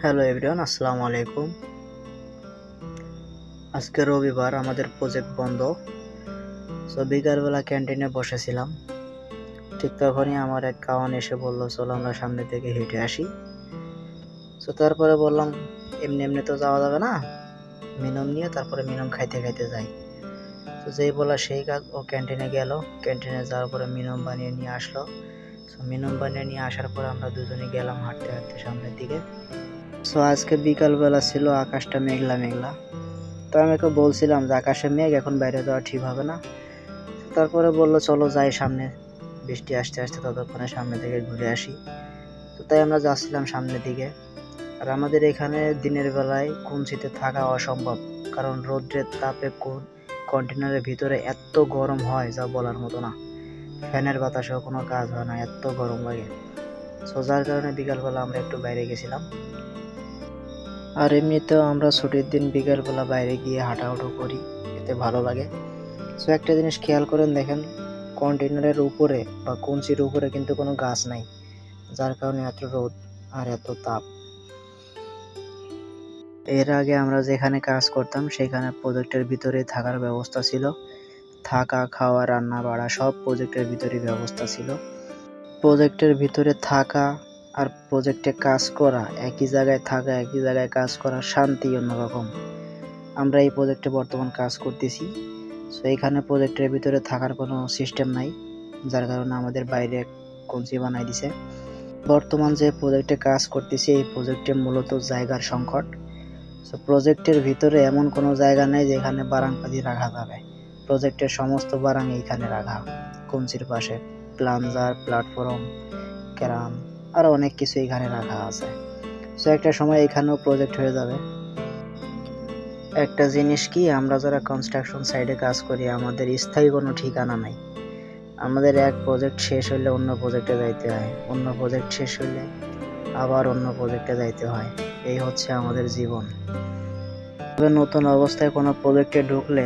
Hello everyone, আসসালামু আলাইকুম। আজকে রবিবার, আমাদের প্রজেক্ট বন্ধ। সো বিকালবেলা ক্যান্টিনে বসেছিলাম। ঠিক তখনই আমার এক কাওয়ান এসে বললো, চলো আমরা সামনে থেকে হেঁটে আসি। সো তারপরে বললাম, এমনি এমনি তো যাওয়া যাবে না, মিনিমাম নিয়ে তারপরে মিনিমাম খাইতে খাইতে যাই। তো যেই বলা সেই কাজ, ও ক্যান্টিনে গেল। ক্যান্টিনে যাওয়ার পরে মিনিমাম বানিয়ে নিয়ে আসলো। সো মিনিমাম বানিয়ে নিয়ে আসার পরে আমরা দুজনে গেলাম হাঁটতে হাঁটতে সামনের দিকে। সো আজকে বিকালবেলা ছিল, আকাশটা মেঘলা মেঘলা। তো আমি ওকে বলছিলাম যে আকাশে মেঘ, এখন বাইরে যাওয়া ঠিক হবে না। তারপরে বললো চলো যাই সামনে, বৃষ্টি আসতে আসতে ততক্ষণে সামনে থেকে ঘুরে আসি। তো তাই আমরা যাচ্ছিলাম সামনের দিকে। আর আমাদের এখানে দিনের বেলায় কুঞ্চিতে থাকা অসম্ভব, কারণ রৌদ্রের তাপে কন্টেনারের ভিতরে এত গরম হয় যা বলার মতো না। ফ্যানের বাতাসেও কোনো কাজ হয় না, এত গরম লাগে। সো যার কারণে বিকালবেলা আমরা একটু বাইরে গেছিলাম। আর এমনিতেও আমরা ছুটির দিন বিকেলবেলা বাইরে গিয়ে হাঁটাহাঁটি করি, এতে ভালো লাগে। সো একটা জিনিস খেয়াল করেন, দেখেন কন্টেনারের উপরে বা কঞ্চির উপরে কিন্তু কোনো গাছ নাই, যার কারণে এত রোদ আর এত তাপ। এর আগে আমরা যেখানে কাজ করতাম সেখানে প্রজেক্টের ভিতরে থাকার ব্যবস্থা ছিল, থাকা খাওয়া রান্না বাড়া সব প্রজেক্টের ভিতরে ব্যবস্থা ছিল। প্রজেক্টের ভিতরে থাকা আর প্রজেক্টে কাজ করা, একই জায়গায় থাকা একই জায়গায় কাজ করা, শান্তি অন্যরকম। আমরা এই প্রজেক্টে বর্তমান কাজ করতেছি। সো এইখানে প্রজেক্টের ভিতরে থাকার কোনো সিস্টেম নাই, যার কারণে আমাদের বাইরে কঞ্চি বানাই দিছে। বর্তমান যে প্রজেক্টে কাজ করতেছি এই প্রজেক্টে মূলত জায়গার সংকট। সো প্রজেক্টের ভিতরে এমন কোনো জায়গা নেই যেখানে বারাংপাতি রাখা যাবে। প্রজেক্টের সমস্ত বারাং এইখানে রাখা, কঞ্চির পাশে প্লাঞ্জার, প্ল্যাটফর্ম, ক্যারাম আরও অনেক কিছু এখানে রাখা আছে। সো একটা সময় এখানেও প্রজেক্ট হয়ে যাবে। একটা জিনিস কি, আমরা যারা কনস্ট্রাকশন সাইডে কাজ করি আমাদের স্থায়ী কোনো ঠিকানা নাই। আমাদের এক প্রজেক্ট শেষ হলে অন্য প্রজেক্টে যাইতে হয়, অন্য প্রজেক্ট শেষ হলে আবার অন্য প্রজেক্টে যাইতে হয়। এই হচ্ছে আমাদের জীবন। তবে নতুন অবস্থায় কোনো প্রজেক্টে ঢুকলে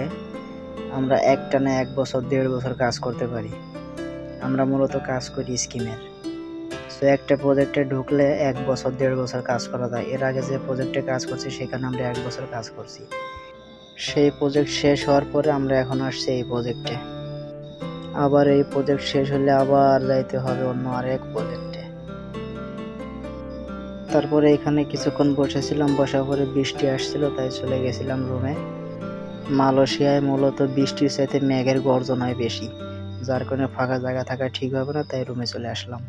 আমরা একটানা 1 বছর 1.5 বছর কাজ করতে পারি। আমরা মূলত কাজ করি স্কিমের। সো একটা প্রজেক্টে ঢুকলে 1 বছর 1.5 বছর কাজ করা যায়। এর আগে যে প্রজেক্টে কাজ করছি সেখানে আমরা 1 বছর কাজ করছি। সেই প্রজেক্ট শেষ হওয়ার পরে আমরা এখন আসছি এই প্রজেক্টে। আবার এই প্রজেক্ট শেষ হলে আবার যাইতে হবে অন্য আরেক প্রজেক্টে। তারপরে এখানে কিছুক্ষণ বসেছিলাম, বসার পরে বৃষ্টি আসছিল তাই চলে গেছিলাম রুমে। মালয়েশিয়ায় মূলত বৃষ্টির চাইতে মেঘের গর্জনাই বেশি, যার কারণে ফাঁকা জায়গা থাকা ঠিক হবে না, তাই রুমে চলে আসলাম।